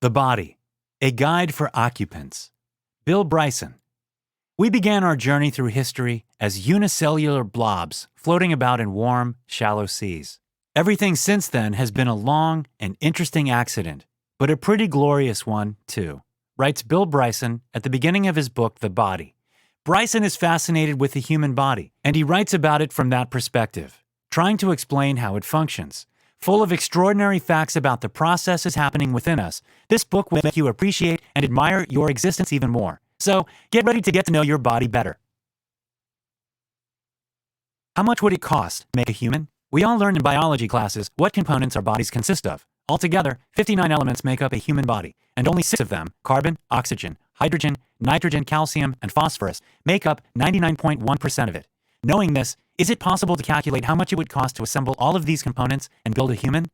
The Body, a Guide for Occupants. Bill Bryson. We began our journey through history as unicellular blobs floating about in warm, shallow seas. Everything since then has been a long and interesting accident, but a pretty glorious one, too, writes Bill Bryson at the beginning of his book, The Body. Bryson is fascinated with the human body, and he writes about it from that perspective, trying to explain how it functions. Full of extraordinary facts about the processes happening within us, this book will make you appreciate and admire your existence even more. So, get ready to get to know your body better. How much would it cost to make a human? We all learned in biology classes what components our bodies consist of. Altogether, 59 elements make up a human body, and only 6 of them, carbon, oxygen, hydrogen, nitrogen, calcium, and phosphorus, make up 99.1% of it. Knowing this, is it possible to calculate how much it would cost to assemble all of these components and build a human?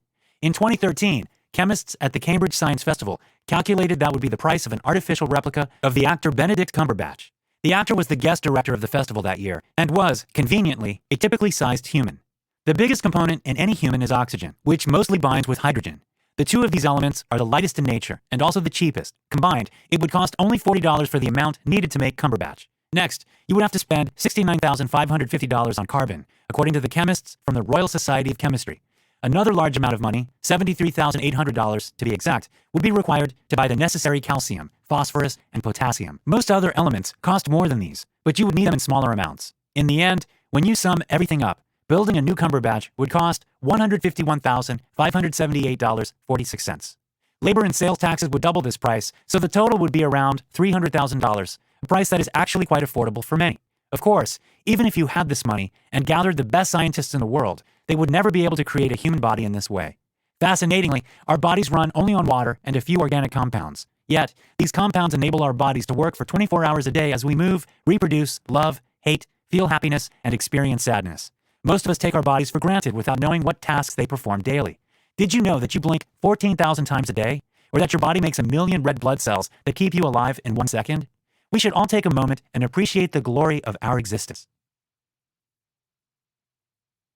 In 2013, chemists at the Cambridge Science Festival calculated that would be the price of an artificial replica of the actor Benedict Cumberbatch. The actor was the guest director of the festival that year and was, conveniently, a typically sized human. The biggest component in any human is oxygen, which mostly binds with hydrogen. The two of these elements are the lightest in nature and also the cheapest. Combined, it would cost only $40 for the amount needed to make Cumberbatch. Next, you would have to spend $69,550 on carbon, according to the chemists from the Royal Society of Chemistry. Another large amount of money, $73,800 to be exact, would be required to buy the necessary calcium, phosphorus, and potassium. Most other elements cost more than these, but you would need them in smaller amounts. In the end, when you sum everything up, building a new Cumberbatch would cost $151,578.46. Labor and sales taxes would double this price, so the total would be around $300,000. A price that is actually quite affordable for many. Of course, even if you had this money and gathered the best scientists in the world, they would never be able to create a human body in this way. Fascinatingly, our bodies run only on water and a few organic compounds. Yet, these compounds enable our bodies to work for 24 hours a day as we move, reproduce, love, hate, feel happiness, and experience sadness. Most of us take our bodies for granted without knowing what tasks they perform daily. Did you know that you blink 14,000 times a day? Or that your body makes 1 million red blood cells that keep you alive in 1 second? We should all take a moment and appreciate the glory of our existence.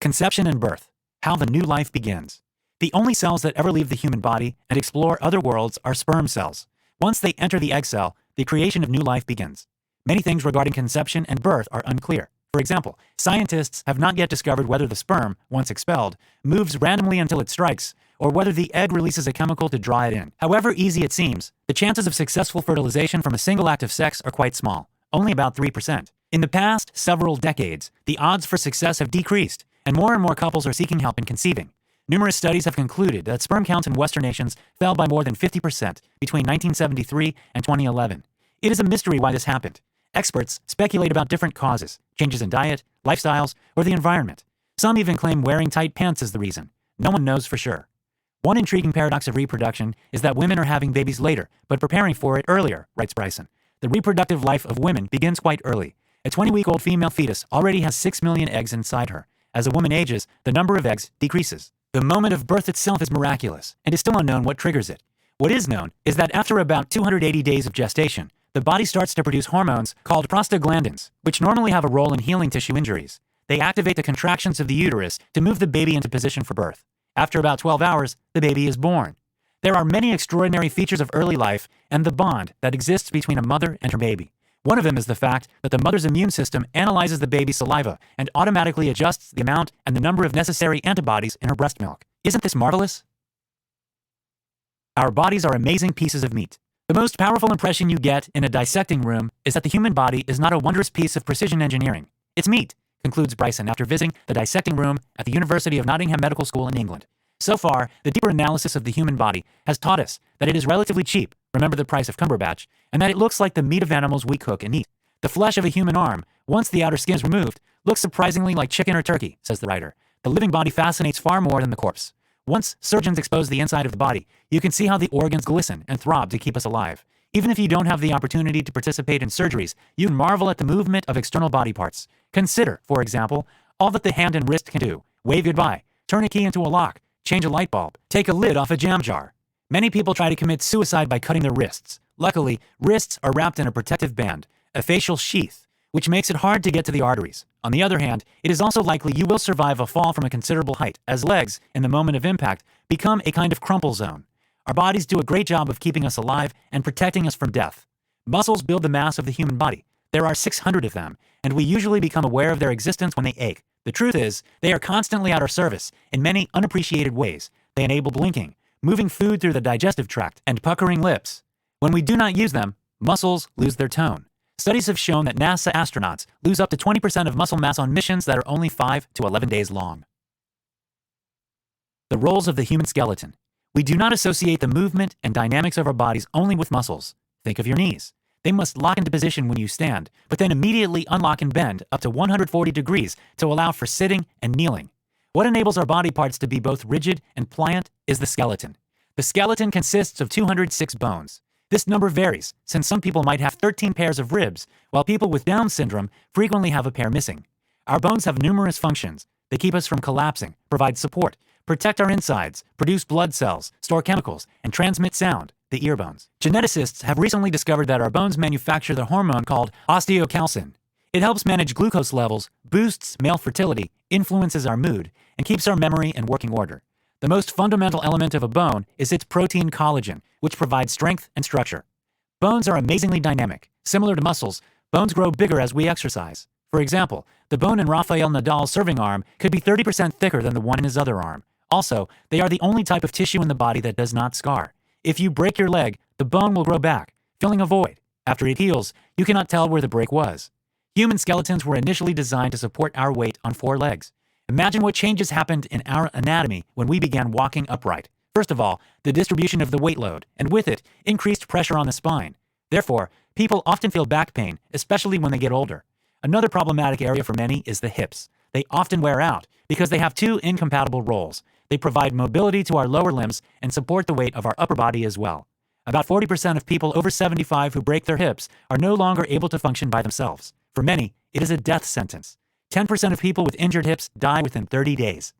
Conception and birth. How the new life begins. The only cells that ever leave the human body and explore other worlds are sperm cells. Once they enter the egg cell, the creation of new life begins. Many things regarding conception and birth are unclear. For example, scientists have not yet discovered whether the sperm, once expelled, moves randomly until it strikes, or whether the egg releases a chemical to draw it in. However easy it seems, the chances of successful fertilization from a single act of sex are quite small, only about 3%. In the past several decades, the odds for success have decreased, and more couples are seeking help in conceiving. Numerous studies have concluded that sperm counts in Western nations fell by more than 50% between 1973 and 2011. It is a mystery why this happened. Experts speculate about different causes, changes in diet, lifestyles, or the environment. Some even claim wearing tight pants is the reason. No one knows for sure. One intriguing paradox of reproduction is that women are having babies later, but preparing for it earlier, writes Bryson. The reproductive life of women begins quite early. A 20-week-old female fetus already has 6 million eggs inside her. As a woman ages, the number of eggs decreases. The moment of birth itself is miraculous, and is still unknown what triggers it. What is known is that after about 280 days of gestation, the body starts to produce hormones called prostaglandins, which normally have a role in healing tissue injuries. They activate the contractions of the uterus to move the baby into position for birth. After about 12 hours, the baby is born. There are many extraordinary features of early life and the bond that exists between a mother and her baby. One of them is the fact that the mother's immune system analyzes the baby's saliva and automatically adjusts the amount and the number of necessary antibodies in her breast milk. Isn't this marvelous? Our bodies are amazing pieces of meat. The most powerful impression you get in a dissecting room is that the human body is not a wondrous piece of precision engineering. It's meat, concludes Bryson after visiting the dissecting room at the University of Nottingham Medical School in England. So far, the deeper analysis of the human body has taught us that it is relatively cheap, remember the price of Cumberbatch, and that it looks like the meat of animals we cook and eat. The flesh of a human arm, once the outer skin is removed, looks surprisingly like chicken or turkey, says the writer. The living body fascinates far more than the corpse. Once surgeons expose the inside of the body, you can see how the organs glisten and throb to keep us alive. Even if you don't have the opportunity to participate in surgeries, you marvel at the movement of external body parts. Consider, for example, all that the hand and wrist can do. Wave goodbye, turn a key into a lock, change a light bulb, take a lid off a jam jar. Many people try to commit suicide by cutting their wrists. Luckily, wrists are wrapped in a protective band, a facial sheath, which makes it hard to get to the arteries. On the other hand, it is also likely you will survive a fall from a considerable height, as legs, in the moment of impact, become a kind of crumple zone. Our bodies do a great job of keeping us alive and protecting us from death. Muscles build the mass of the human body. There are 600 of them, and we usually become aware of their existence when they ache. The truth is, they are constantly at our service in many unappreciated ways. They enable blinking, moving food through the digestive tract, and puckering lips. When we do not use them, muscles lose their tone. Studies have shown that NASA astronauts lose up to 20% of muscle mass on missions that are only 5 to 11 days long. The roles of the human skeleton. We do not associate the movement and dynamics of our bodies only with muscles. Think of your knees. They must lock into position when you stand, but then immediately unlock and bend up to 140 degrees to allow for sitting and kneeling. What enables our body parts to be both rigid and pliant is the skeleton. The skeleton consists of 206 bones. This number varies, since some people might have 13 pairs of ribs, while people with Down syndrome frequently have a pair missing. Our bones have numerous functions. They keep us from collapsing, provide support, protect our insides, produce blood cells, store chemicals, and transmit sound, the ear bones. Geneticists have recently discovered that our bones manufacture the hormone called osteocalcin. It helps manage glucose levels, boosts male fertility, influences our mood, and keeps our memory in working order. The most fundamental element of a bone is its protein collagen, which provides strength and structure. Bones are amazingly dynamic. Similar to muscles, bones grow bigger as we exercise. For example, the bone in Rafael Nadal's serving arm could be 30% thicker than the one in his other arm. Also, they are the only type of tissue in the body that does not scar. If you break your leg, the bone will grow back, filling a void. After it heals, you cannot tell where the break was. Human skeletons were initially designed to support our weight on 4 legs. Imagine what changes happened in our anatomy when we began walking upright. First of all, the distribution of the weight load, and with it, increased pressure on the spine. Therefore, people often feel back pain, especially when they get older. Another problematic area for many is the hips. They often wear out because they have 2 incompatible roles. They provide mobility to our lower limbs and support the weight of our upper body as well. About 40% of people over 75 who break their hips are no longer able to function by themselves. For many, it is a death sentence. 10% of people with injured hips die within 30 days.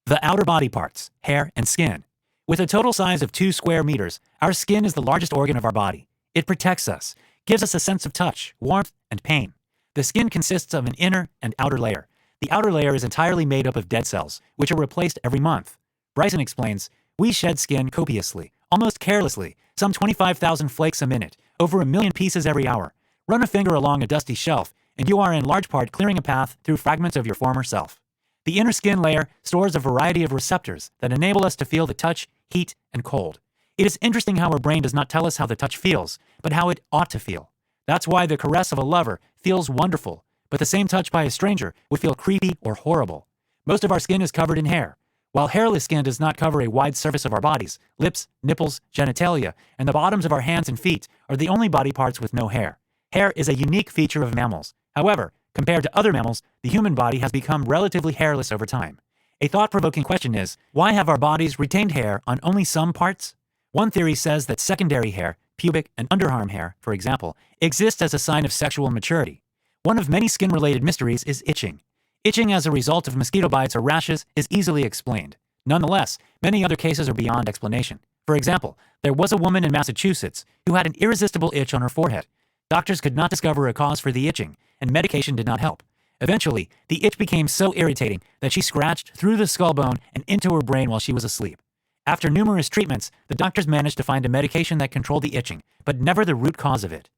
The outer body parts, hair and skin. With a total size of 2 square meters, our skin is the largest organ of our body. It protects us, gives us a sense of touch, warmth, and pain. The skin consists of an inner and outer layer. The outer layer is entirely made up of dead cells, which are replaced every month. Bryson explains, "We shed skin copiously, almost carelessly, some 25,000 flakes a minute, over 1 million pieces every hour. Run a finger along a dusty shelf, and you are in large part clearing a path through fragments of your former self." The inner skin layer stores a variety of receptors that enable us to feel the touch, heat, and cold. It is interesting how our brain does not tell us how the touch feels, but how it ought to feel. That's why the caress of a lover feels wonderful, but the same touch by a stranger would feel creepy or horrible. Most of our skin is covered in hair. While hairless skin does not cover a wide surface of our bodies, lips, nipples, genitalia, and the bottoms of our hands and feet are the only body parts with no hair. Hair is a unique feature of mammals. However, compared to other mammals, the human body has become relatively hairless over time. A thought-provoking question is, why have our bodies retained hair on only some parts? One theory says that secondary hair, pubic and underarm hair, for example, exists as a sign of sexual maturity. One of many skin-related mysteries is itching. Itching as a result of mosquito bites or rashes is easily explained. Nonetheless, many other cases are beyond explanation. For example, there was a woman in Massachusetts who had an irresistible itch on her forehead. Doctors could not discover a cause for the itching, and medication did not help. Eventually, the itch became so irritating that she scratched through the skull bone and into her brain while she was asleep. After numerous treatments, the doctors managed to find a medication that controlled the itching, but never the root cause of it.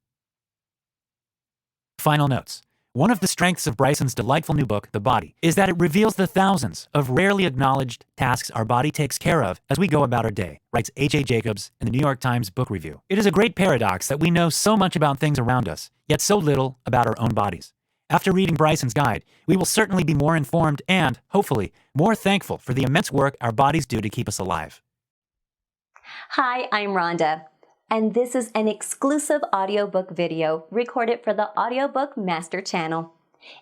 Final notes. One of the strengths of Bryson's delightful new book, The Body, is that it reveals the thousands of rarely acknowledged tasks our body takes care of as we go about our day, writes H.A. Jacobs in the New York Times Book Review. It is a great paradox that we know so much about things around us, yet so little about our own bodies. After reading Bryson's guide, we will certainly be more informed and, hopefully, more thankful for the immense work our bodies do to keep us alive. Hi, I'm Rhonda, and this is an exclusive audiobook video recorded for the Audiobook Master Channel.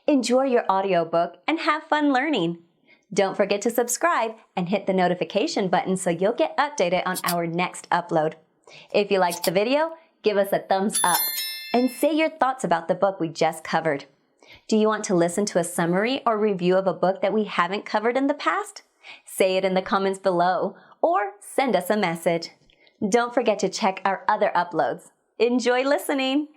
Enjoy your audiobook and have fun learning. Don't forget to subscribe and hit the notification button so you'll get updated on our next upload. If you liked the video, give us a thumbs up and say your thoughts about the book we just covered. Do you want to listen to a summary or review of a book that we haven't covered in the past? Say it in the comments below or send us a message. Don't forget to check our other uploads. Enjoy listening!